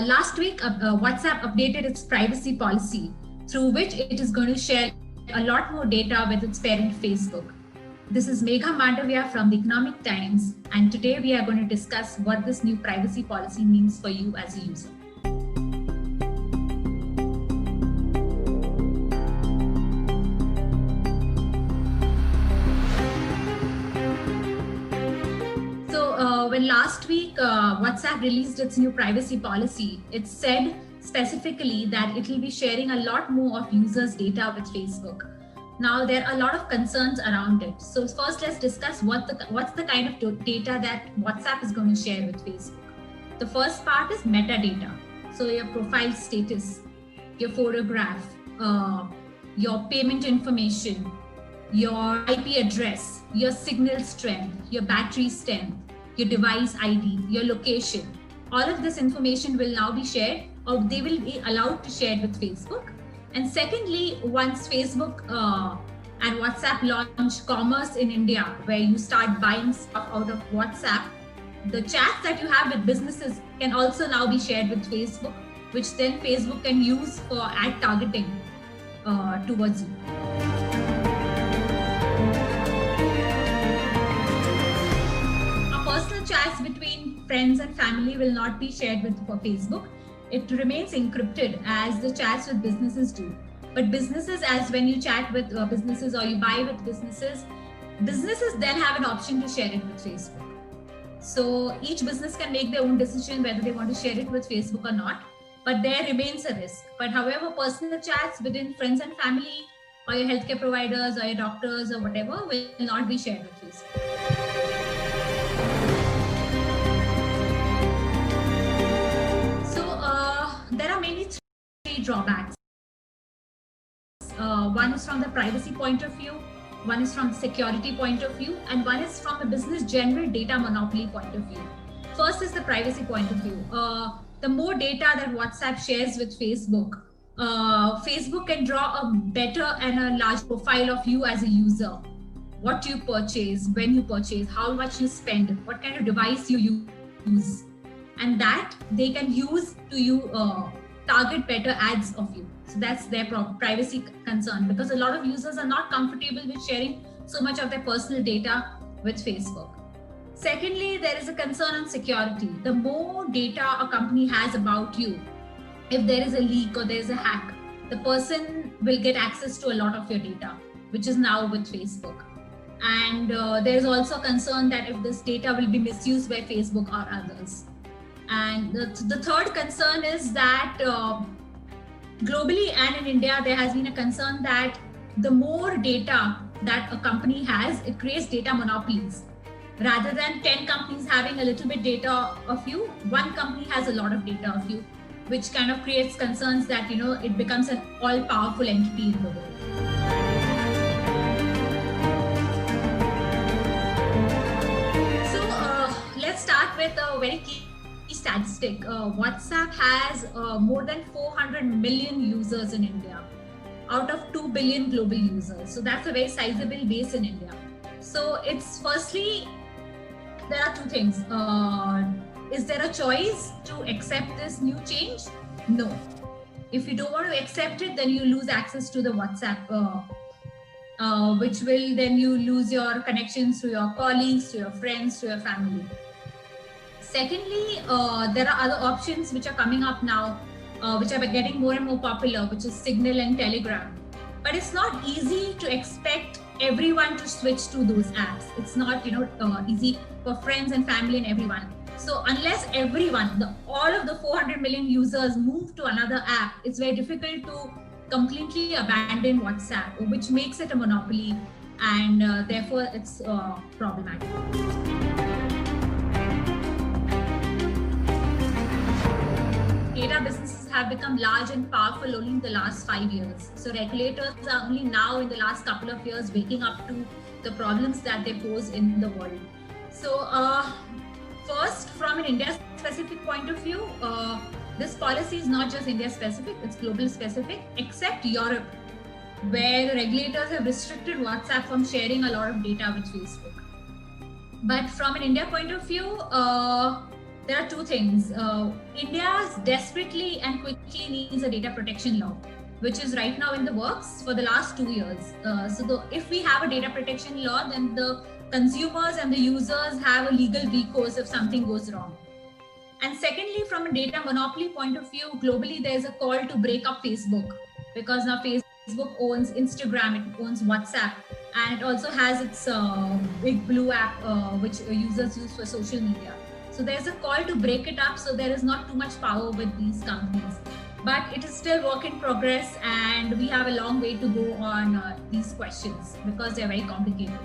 Last week, WhatsApp updated its privacy policy, through which it is going to share a lot more data with its parent Facebook. This is Megha Mandavia from the Economic Times, and today we are going to discuss what this new privacy policy means for you as a user. When last week WhatsApp released its new privacy policy, it said specifically that it will be sharing a lot more of users' data with Facebook. Now, there are a lot of concerns around it. So first, let's discuss what's the kind of data that WhatsApp is going to share with Facebook. The first part is metadata. So your profile status, your photograph, your payment information, your IP address, your signal strength, your battery strength, your device ID, your location. All of this information will now be shared, or they will be allowed to share with Facebook. And secondly, once Facebook and WhatsApp launch commerce in India, where you start buying stuff out of WhatsApp, the chats that you have with businesses can also now be shared with Facebook, which then Facebook can use for ad targeting towards you. Personal chats between friends and family will not be shared for Facebook. It remains encrypted as the chats with businesses do. But businesses, as when you chat with businesses or you buy with businesses then have an option to share it with Facebook. So each business can make their own decision whether they want to share it with Facebook or not, but there remains a risk. But however, personal chats within friends and family or your healthcare providers or your doctors or whatever will not be shared with Facebook. There are mainly three drawbacks. One is from the privacy point of view, one is from the security point of view, and one is from the business general data monopoly point of view. First is the privacy point of view. The more data that WhatsApp shares with Facebook, Facebook can draw a better and a large profile of you as a user. What you purchase, when you purchase, how much you spend, what kind of device you use. And that they can use to target better ads of you. So that's their privacy concern, because a lot of users are not comfortable with sharing so much of their personal data with Facebook. Secondly, there is a concern on security. The more data a company has about you, if there is a leak or there is a hack, the person will get access to a lot of your data, which is now with Facebook. And there is also a concern that if this data will be misused by Facebook or others. And the third concern is that globally and in India, there has been a concern that the more data that a company has, it creates data monopolies. Rather than 10 companies having a little bit data of you, one company has a lot of data of you, which kind of creates concerns that, it becomes an all-powerful entity in the world. So let's start with a very key statistic. WhatsApp has more than 400 million users in India out of 2 billion global users. So that's a very sizable base in India. So it's firstly, there are two things. Is there a choice to accept this new change? No. If you don't want to accept it, then you lose access to the WhatsApp, which will then you lose your connections to your colleagues, to your friends, to your family. Secondly, there are other options which are coming up now, which are getting more and more popular, which is Signal and Telegram. But it's not easy to expect everyone to switch to those apps. It's not, easy for friends and family and everyone. So unless everyone, all of the 400 million users move to another app, it's very difficult to completely abandon WhatsApp, which makes it a monopoly, and therefore it's problematic. Data businesses have become large and powerful only in the last 5 years. So regulators are only now in the last couple of years waking up to the problems that they pose in the world. So first, from an India specific point of view, this policy is not just India specific, it's global specific, except Europe, where the regulators have restricted WhatsApp from sharing a lot of data with Facebook. But from an India point of view, there are two things. India desperately and quickly needs a data protection law, which is right now in the works for the last 2 years. If we have a data protection law, then the consumers and the users have a legal recourse if something goes wrong. And secondly, from a data monopoly point of view, globally, there's a call to break up Facebook, because now Facebook owns Instagram, it owns WhatsApp, and it also has its Big Blue app, which users use for social media. So there's a call to break it up, so there is not too much power with these companies. But it is still work in progress, and we have a long way to go on these questions because they're very complicated.